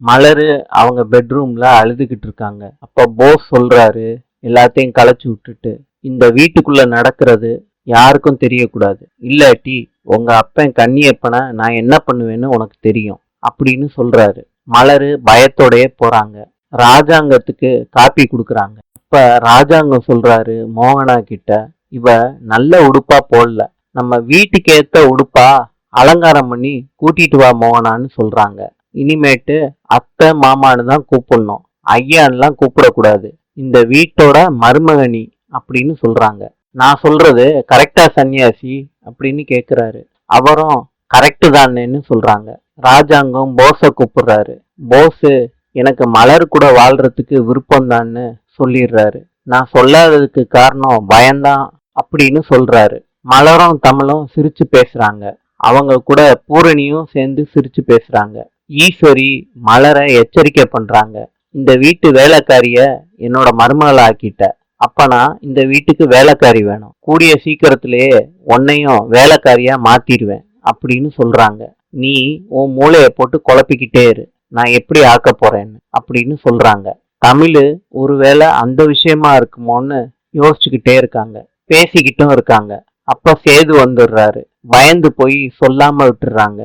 மலரு அவங்க பெட்ரூம்ல அழுதுகிட்டு இருக்காங்க. அப்ப போஸ் சொல்றாரு, எல்லாத்தையும் களைச்சு விட்டுட்டு, இந்த வீட்டுக்குள்ள நடக்கிறது யாருக்கும் தெரியக்கூடாது, இல்லாட்டி உங்க அப்பன் கன்னியப்பனை நான் என்ன பண்ணுவேன்னு உனக்கு தெரியும் அப்படின்னு சொல்றாரு. மலரு பயத்தோடயே போறாங்க. ராஜாங்கத்துக்கு காப்பி கொடுக்குறாங்க. இப்ப ராஜாங்கம் சொல்றாரு மோகனா கிட்ட, இவ நல்ல உடுப்பா போடல, நம்ம வீட்டுக்கு ஏத்த உடுப்பா அலங்காரம் பண்ணி கூட்டிட்டு வா மோகனான்னு சொல்றாங்க. இனிமேட்டு அத்தை மாமான்னு தான் கூப்பிடணும், ஐயான்லாம் கூப்பிடக்கூடாது, இந்த வீட்டோட மருமகனி அப்படின்னு சொல்றாங்க. நான் சொல்றது கரெக்டா சன்னியாசி அப்படின்னு கேக்குறாரு. அவரும் கரெக்டு தானேன்னு சொல்றாங்க. ராஜாங்கம் போஸ கூப்பிடுறாரு. போஸு எனக்கு மலர் கூட வாழ்றதுக்கு விருப்பம் தான்னு சொல்லிடுறாரு. நான் சொல்லாததுக்கு காரணம் பயம்தான் அப்படின்னு சொல்றாரு. மலரும் தமிழும் சிரிச்சு பேசுறாங்க. அவங்க கூட பூரணியும் சேர்ந்து சிரிச்சு பேசுறாங்க. ஈஸ்வரி மலரை எச்சரிக்கை பண்றாங்க, இந்த வீட்டு வேலைக்காரிய என்னோட மருமகளை ஆக்கிட்ட, அப்பனா இந்த வீட்டுக்கு வேலைக்காரி வேணும், கூடிய சீக்கிரத்திலேயே உன்னையும் வேலைக்காரியா மாத்திடுவேன் அப்படின்னு சொல்றாங்க. நீ உன் மூளைய போட்டு குழப்பிக்கிட்டே இரு, நான் எப்படி ஆக்க போறேன்னு அப்படின்னு சொல்றாங்க. தமிழ் ஒருவேளை அந்த விஷயமா இருக்குமோன்னு யோசிச்சுக்கிட்டே இருக்காங்க, பேசிக்கிட்டும் இருக்காங்க. அப்ப சேது வந்துடுறாரு. பயந்து போய் சொல்லாம விட்டுறாங்க.